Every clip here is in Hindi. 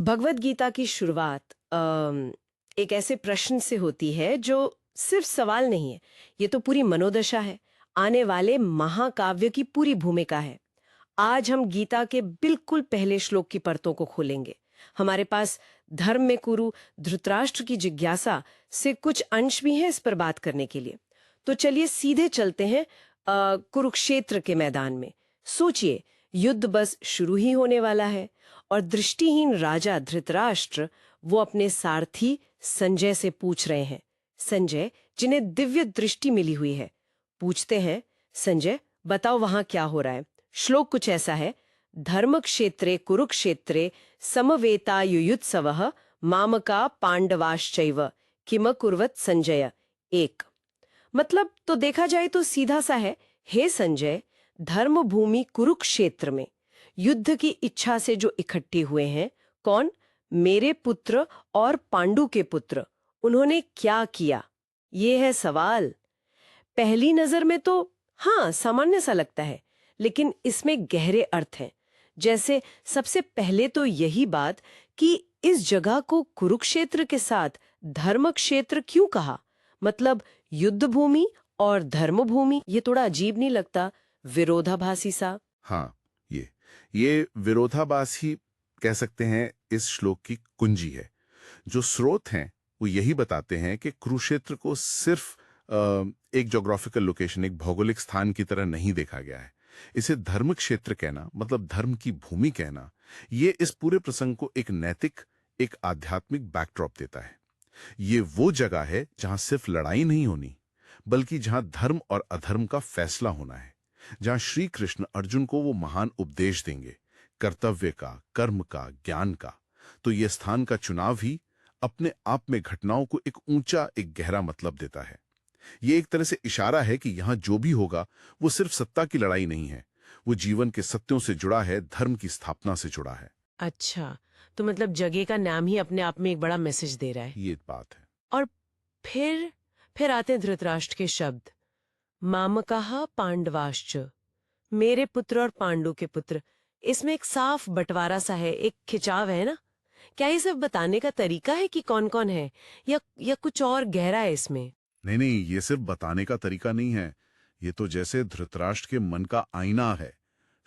भगवत गीता की शुरुआत एक ऐसे प्रश्न से होती है जो सिर्फ सवाल नहीं है, ये तो पूरी मनोदशा है, आने वाले महाकाव्य की पूरी भूमिका है। आज हम गीता के बिल्कुल पहले श्लोक की परतों को खोलेंगे। हमारे पास धर्म में कुरु धृतराष्ट्र की जिज्ञासा से कुछ अंश भी हैं इस पर बात करने के लिए। तो चलिए सीधे चलते हैं कुरुक्षेत्र के मैदान में। सोचिए, युद्ध बस शुरू ही होने वाला है और दृष्टिहीन राजा धृतराष्ट्र वो अपने सारथी संजय से पूछ रहे हैं। संजय, जिन्हें दिव्य दृष्टि मिली हुई है, पूछते हैं, संजय बताओ वहां क्या हो रहा है। श्लोक कुछ ऐसा है, धर्म क्षेत्रे कुरुक्षेत्रे समवेतायुयुत्सवः मामका पांडवाश्चैव किम कुर्वत संजय। एक मतलब तो देखा जाए तो सीधा सा है, हे संजय, धर्म भूमि कुरुक्षेत्र में युद्ध की इच्छा से जो इकट्ठे हुए हैं, कौन? मेरे पुत्र और पांडु के पुत्र, उन्होंने क्या किया? ये है सवाल। पहली नजर में तो हाँ सामान्य सा लगता है, लेकिन इसमें गहरे अर्थ हैं। जैसे सबसे पहले तो यही बात कि इस जगह को कुरुक्षेत्र के साथ धर्म क्षेत्र क्यों कहा? मतलब युद्ध भूमि और धर्म भूमि, ये थोड़ा अजीब नहीं लगता? विरोधाभासी सा। हाँ, ये विरोधाभास ही कह सकते हैं इस श्लोक की कुंजी है। जो स्रोत हैं वो यही बताते हैं कि कुरुक्षेत्र को सिर्फ एक ज्योग्राफिकल लोकेशन, एक भौगोलिक स्थान की तरह नहीं देखा गया है। इसे धर्म क्षेत्र कहना, मतलब धर्म की भूमि कहना, ये इस पूरे प्रसंग को एक नैतिक, एक आध्यात्मिक बैकड्रॉप देता है। ये वो जगह है जहां सिर्फ लड़ाई नहीं होनी, बल्कि जहां धर्म और अधर्म का फैसला होना है, जहां श्री कृष्ण अर्जुन को वो महान उपदेश देंगे, कर्तव्य का, कर्म का, ज्ञान का। तो ये स्थान का चुनाव ही अपने आप में घटनाओं को एक ऊंचा, एक गहरा मतलब देता है। ये एक तरह से इशारा है कि यहां जो भी होगा वो सिर्फ सत्ता की लड़ाई नहीं है, वो जीवन के सत्यों से जुड़ा है, धर्म की स्थापना से जुड़ा है। अच्छा, तो मतलब जगह का नाम ही अपने आप में एक बड़ा मैसेज दे रहा है। ये बात है। और फिर आते हैं धृतराष्ट्र के शब्द, मामकाः पांडवाश्च, मेरे पुत्र और पांडु के पुत्र। इसमें एक साफ बंटवारा सा है, एक खिंचाव है ना? क्या ये सब बताने का तरीका है कि कौन कौन है, या कुछ और गहरा है इसमें? नहीं, ये सिर्फ बताने का तरीका नहीं है। ये तो जैसे धृतराष्ट्र के मन का आईना है।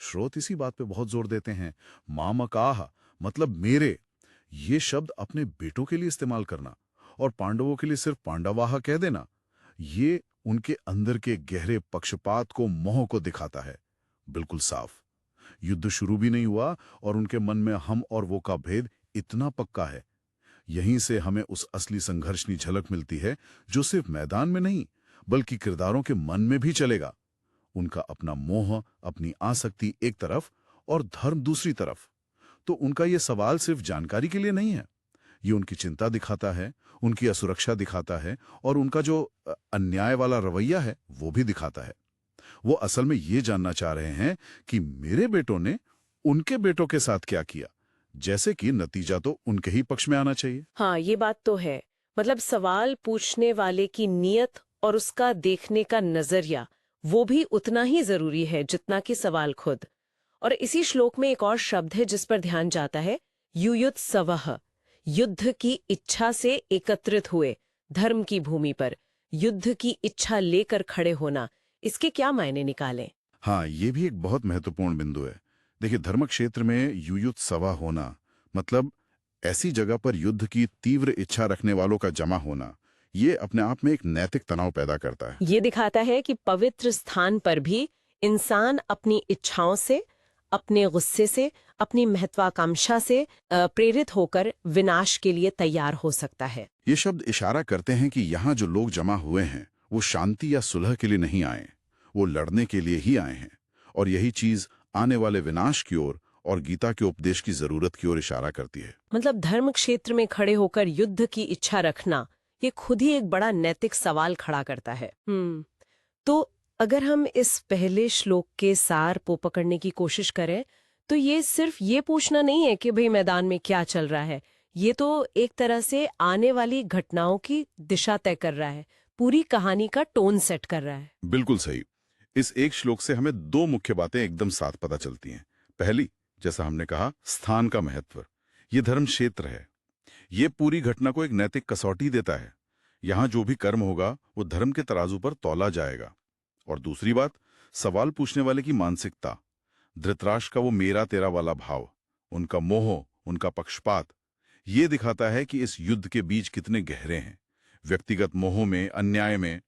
श्रोत इसी बात पे बहुत जोर देते हैं। मामकाह मतलब मेरे, ये शब्द अपने बेटों के लिए इस्तेमाल करना और पांडवों के लिए सिर्फ पांडवाह कह देना, ये उनके अंदर के गहरे पक्षपात को, मोह को दिखाता है। बिल्कुल साफ। युद्ध शुरू भी नहीं हुआ और उनके मन में हम और वो का भेद इतना पक्का है। यहीं से हमें उस असली संघर्ष की झलक मिलती है जो सिर्फ मैदान में नहीं, बल्कि किरदारों के मन में भी चलेगा। उनका अपना मोह, अपनी आसक्ति एक तरफ और धर्म दूसरी तरफ। तो उनका यह सवाल सिर्फ जानकारी के लिए नहीं है, ये उनकी चिंता दिखाता है, उनकी असुरक्षा दिखाता है और उनका जो अन्याय वाला रवैया है वो भी दिखाता है। वो असल में ये जानना चाह रहे हैं कि मेरे बेटों ने उनके बेटों के साथ क्या किया, जैसे कि नतीजा तो उनके ही पक्ष में आना चाहिए। हाँ, ये बात तो है। मतलब सवाल पूछने वाले की नीयत और उसका देखने का नजरिया, वो भी उतना ही जरूरी है जितना कि सवाल खुद। और इसी श्लोक में एक और शब्द है जिस पर ध्यान जाता है, युयुत्सवः, युद्ध की इच्छा से एकत्रित हुए, धर्म की भूमि पर युद्ध की इच्छा लेकर खड़े होना। इसके क्या मायने निकालें? हाँ, ये भी एक बहुत महत्वपूर्ण बिंदु है। देखिए, धर्म क्षेत्र में युयुत्सवा होना मतलब ऐसी जगह पर युद्ध की तीव्र इच्छा रखने वालों का जमा होना। ये अपने आप में एक नैतिक तनाव पैदा करता है। ये दिखाता है कि पवित्र स्थान पर भी इंसान अपनी इच्छाओं से, अपने गुस्से से, अपनी महत्वाकांक्षा से प्रेरित होकर विनाश के लिए तैयार हो सकता है। ये शब्द इशारा करते हैं कि यहाँ जो लोग जमा हुए हैं वो शांति या सुलह के लिए नहीं आए, वो लड़ने के लिए ही आए हैं। और यही चीज आने वाले विनाश की ओर और गीता के उपदेश की जरूरत की ओर इशारा करती है। मतलब धर्म क्षेत्र में खड़े होकर युद्ध की इच्छा रखना, ये खुद ही एक बड़ा नैतिक सवाल खड़ा करता है। तो अगर हम इस पहले श्लोक के सार को पकड़ने की कोशिश करें तो ये सिर्फ ये पूछना नहीं है कि भाई मैदान में क्या चल रहा है, ये तो एक तरह से आने वाली घटनाओं की दिशा तय कर रहा है, पूरी कहानी का टोन सेट कर रहा है। बिल्कुल सही। इस एक श्लोक से हमें दो मुख्य बातें एकदम साथ पता चलती हैं। पहली, जैसा हमने कहा, स्थान का महत्व। ये धर्म क्षेत्र है। ये पूरी घटना को एक नैतिक कसौटी देता है। यहाँ जो भी कर्म होगा वो धर्म के तराजू पर तौला जाएगा। और दूसरी बात, सवाल पूछने वाले की मानसिकता, धृतराष्ट्र का वो मेरा तेरा वाला भाव, उनका मोह, उनका पक्षपात, ये दिखाता है कि इस युद्ध के बीज कितने गहरे हैं। व्यक्तिगत मोह में, अन्याय में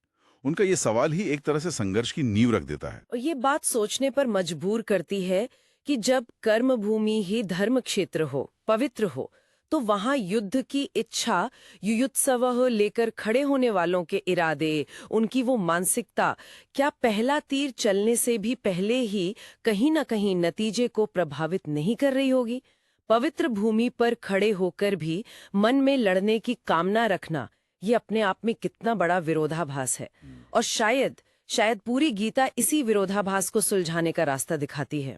उनका ये सवाल ही एक तरह से संघर्ष की नींव रख देता है। और ये बात सोचने पर मजबूर करती है कि जब कर्म भूमि ही धर्म क्षेत्र हो, पवित्र हो, तो वहां युद्ध की इच्छा, युयुत्सवः लेकर खड़े होने वालों के इरादे, उनकी वो मानसिकता, क्या पहला तीर चलने से भी पहले ही कहीं न कहीं नतीजे को प्रभावित नहीं कर रही होगी? पवित्र भूमि पर खड़े होकर भी मन में लड़ने की कामना रखना, ये अपने आप में कितना बड़ा विरोधाभास है। और शायद पूरी गीता इसी विरोधाभास को सुलझाने का रास्ता दिखाती है।